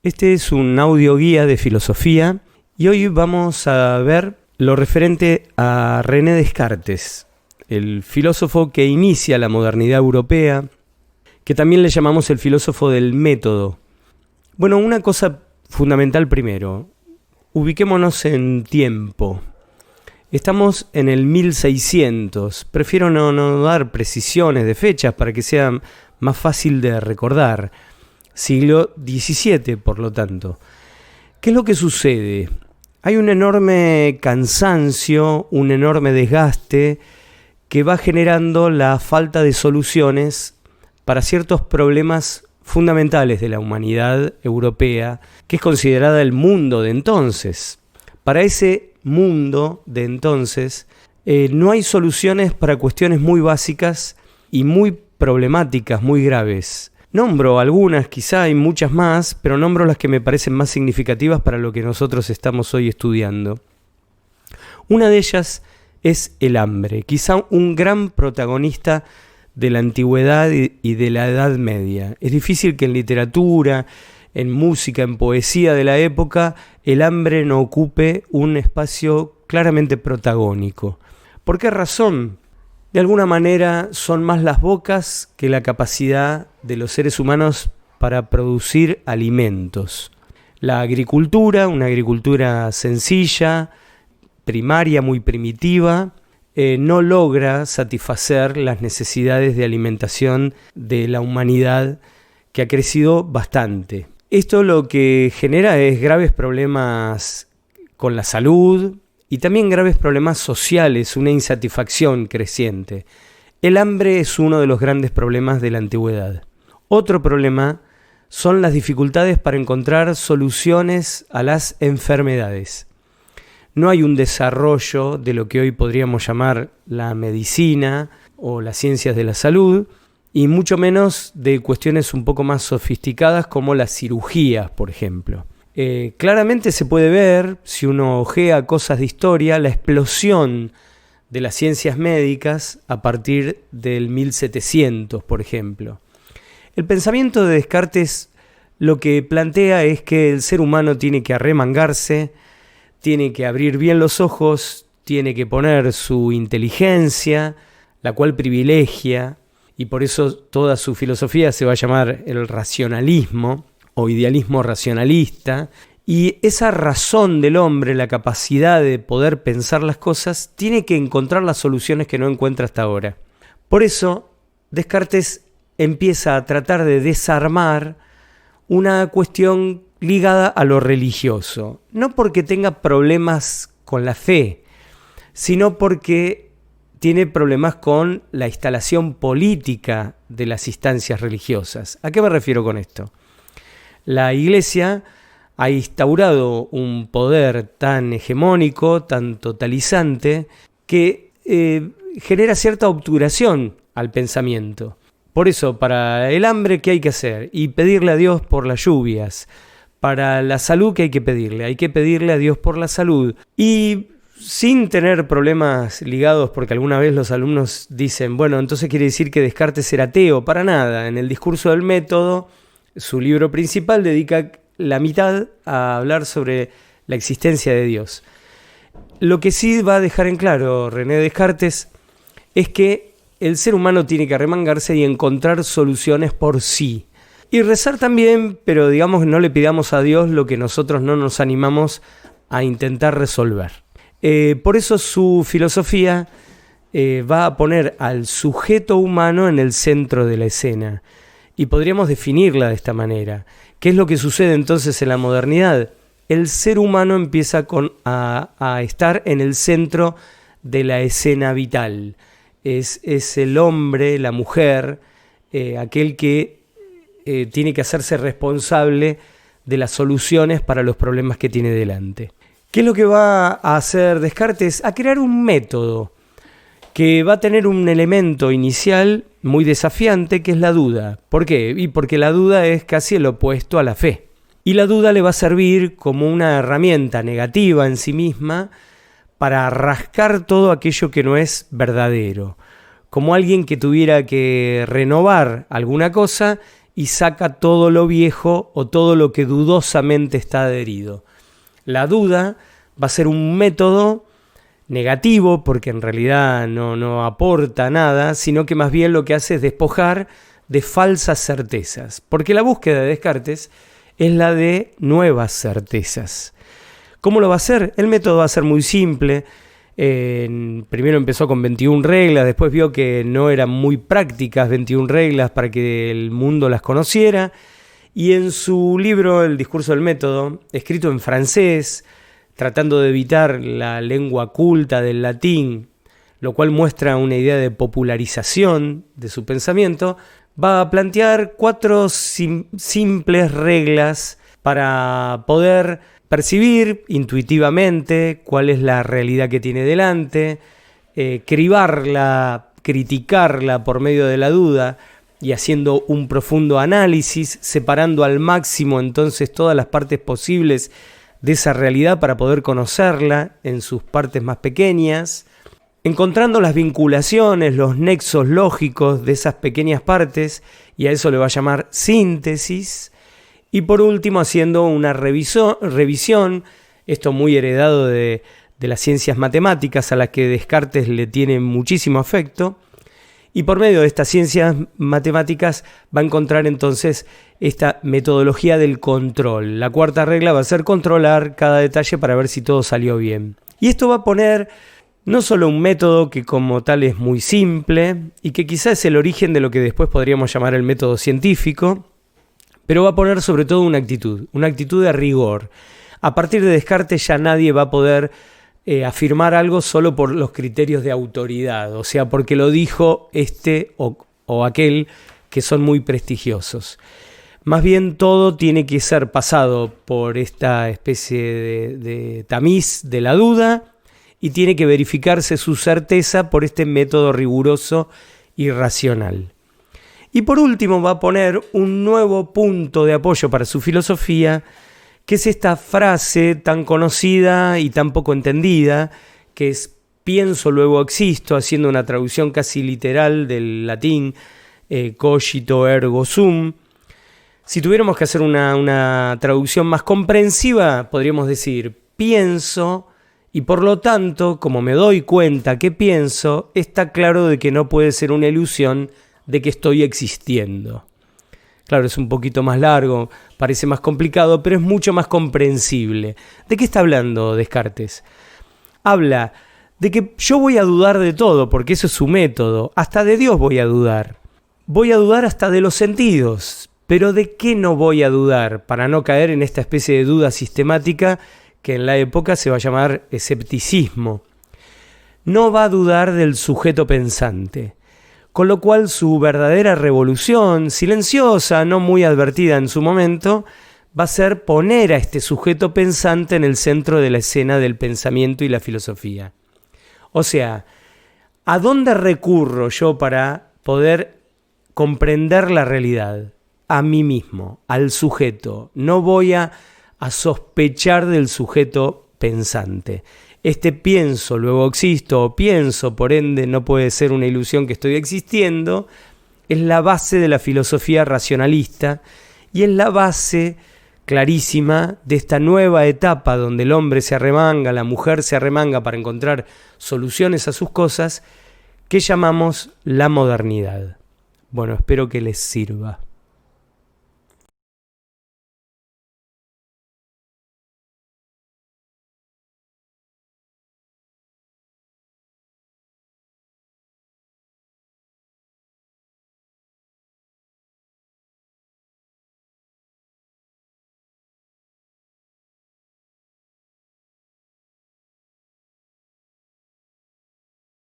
Este es un audio guía de filosofía y hoy vamos a ver lo referente a René Descartes, el filósofo que inicia la modernidad europea, que también le llamamos el filósofo del método. Bueno, una cosa fundamental primero, ubiquémonos en tiempo. Estamos en el 1600, prefiero no dar precisiones de fechas para que sea más fácil de recordar. Siglo XVII, por lo tanto. ¿Qué es lo que sucede? Hay un enorme cansancio, un enorme desgaste que va generando la falta de soluciones para ciertos problemas fundamentales de la humanidad europea, que es considerada el mundo de entonces. Para ese mundo de entonces no hay soluciones para cuestiones muy básicas y muy problemáticas, muy graves. Nombro algunas, quizá hay muchas más, pero nombro las que me parecen más significativas para lo que nosotros estamos hoy estudiando. Una de ellas es el hambre, quizá un gran protagonista de la antigüedad y de la Edad Media. Es difícil que en literatura, en música, en poesía de la época, el hambre no ocupe un espacio claramente protagónico. ¿Por qué razón? De alguna manera son más las bocas que la capacidad de los seres humanos para producir alimentos. La agricultura, una agricultura sencilla, primaria, muy primitiva, no logra satisfacer las necesidades de alimentación de la humanidad, que ha crecido bastante. Esto lo que genera es graves problemas con la salud y también graves problemas sociales, una insatisfacción creciente. El hambre es uno de los grandes problemas de la antigüedad. Otro problema son las dificultades para encontrar soluciones a las enfermedades. No hay un desarrollo de lo que hoy podríamos llamar la medicina o las ciencias de la salud, y mucho menos de cuestiones un poco más sofisticadas como las cirugías, por ejemplo. Claramente se puede ver, si uno ojea cosas de historia, la explosión de las ciencias médicas a partir del 1700, por ejemplo. El pensamiento de Descartes lo que plantea es que el ser humano tiene que arremangarse, tiene que abrir bien los ojos, tiene que poner su inteligencia, la cual privilegia, y por eso toda su filosofía se va a llamar el racionalismo o idealismo racionalista, y esa razón del hombre, la capacidad de poder pensar las cosas, tiene que encontrar las soluciones que no encuentra hasta ahora. Por eso, Descartes empieza a tratar de desarmar una cuestión ligada a lo religioso, no porque tenga problemas con la fe, sino porque tiene problemas con la instalación política de las instancias religiosas. ¿A qué me refiero con esto? La Iglesia ha instaurado un poder tan hegemónico, tan totalizante, que genera cierta obturación al pensamiento. Por eso, para el hambre, ¿qué hay que hacer? Y pedirle a Dios por las lluvias. Para la salud, ¿qué hay que pedirle? Hay que pedirle a Dios por la salud. Y sin tener problemas ligados, porque alguna vez los alumnos dicen, bueno, entonces quiere decir que Descartes era ateo. Para nada. En el discurso del método, su libro principal dedica la mitad a hablar sobre la existencia de Dios. Lo que sí va a dejar en claro René Descartes es que el ser humano tiene que arremangarse y encontrar soluciones por sí. Y rezar también, pero digamos no le pidamos a Dios lo que nosotros no nos animamos a intentar resolver. Por eso su filosofía va a poner al sujeto humano en el centro de la escena. Y podríamos definirla de esta manera. ¿Qué es lo que sucede entonces en la modernidad? El ser humano empieza a estar en el centro de la escena vital. Es el hombre, la mujer, aquel que tiene que hacerse responsable de las soluciones para los problemas que tiene delante. ¿Qué es lo que va a hacer Descartes? A crear un método que va a tener un elemento inicial muy desafiante, que es la duda. ¿Por qué? Y porque la duda es casi el opuesto a la fe. Y la duda le va a servir como una herramienta negativa en sí misma para rascar todo aquello que no es verdadero. Como alguien que tuviera que renovar alguna cosa y saca todo lo viejo o todo lo que dudosamente está adherido. La duda va a ser un método negativo porque en realidad no aporta nada, sino que más bien lo que hace es despojar de falsas certezas, porque la búsqueda de Descartes es la de nuevas certezas. ¿Cómo lo va a hacer? El método va a ser muy simple. Primero empezó con 21 reglas, después vio que no eran muy prácticas 21 reglas para que el mundo las conociera, y en su libro El discurso del método, escrito en francés, tratando de evitar la lengua culta del latín, lo cual muestra una idea de popularización de su pensamiento, va a plantear 4 simples reglas para poder percibir intuitivamente cuál es la realidad que tiene delante, cribarla, criticarla por medio de la duda y haciendo un profundo análisis, separando al máximo entonces todas las partes posibles de esa realidad para poder conocerla en sus partes más pequeñas, encontrando las vinculaciones, los nexos lógicos de esas pequeñas partes, y a eso le va a llamar síntesis. Y por último, haciendo una revisión, esto muy heredado de las ciencias matemáticas a las que Descartes le tiene muchísimo afecto, y por medio de estas ciencias matemáticas va a encontrar entonces esta metodología del control. La 4ª regla va a ser controlar cada detalle para ver si todo salió bien. Y esto va a poner no solo un método que como tal es muy simple y que quizás es el origen de lo que después podríamos llamar el método científico, pero va a poner sobre todo una actitud de rigor. A partir de Descartes ya nadie va a poder afirmar algo solo por los criterios de autoridad, o sea, porque lo dijo este o aquel que son muy prestigiosos. Más bien todo tiene que ser pasado por esta especie de tamiz de la duda y tiene que verificarse su certeza por este método riguroso y racional. Y por último va a poner un nuevo punto de apoyo para su filosofía, que es esta frase tan conocida y tan poco entendida, que es pienso, luego existo, haciendo una traducción casi literal del latín, cogito ergo sum. Si tuviéramos que hacer una traducción más comprensiva, podríamos decir pienso, y por lo tanto, como me doy cuenta que pienso, está claro de que no puede ser una ilusión de que estoy existiendo. Claro, es un poquito más largo, parece más complicado, pero es mucho más comprensible. ¿De qué está hablando Descartes? Habla de que yo voy a dudar de todo, porque eso es su método. Hasta de Dios voy a dudar. Voy a dudar hasta de los sentidos. Pero ¿de qué no voy a dudar? Para no caer en esta especie de duda sistemática que en la época se va a llamar escepticismo. No va a dudar del sujeto pensante. Con lo cual su verdadera revolución, silenciosa, no muy advertida en su momento, va a ser poner a este sujeto pensante en el centro de la escena del pensamiento y la filosofía. O sea, ¿a dónde recurro yo para poder comprender la realidad? A mí mismo, al sujeto. No voy a sospechar del sujeto pensante. Este pienso, luego existo, o pienso, por ende no puede ser una ilusión que estoy existiendo, es la base de la filosofía racionalista y es la base clarísima de esta nueva etapa donde el hombre se arremanga, la mujer se arremanga para encontrar soluciones a sus cosas, que llamamos la modernidad. Bueno, espero que les sirva.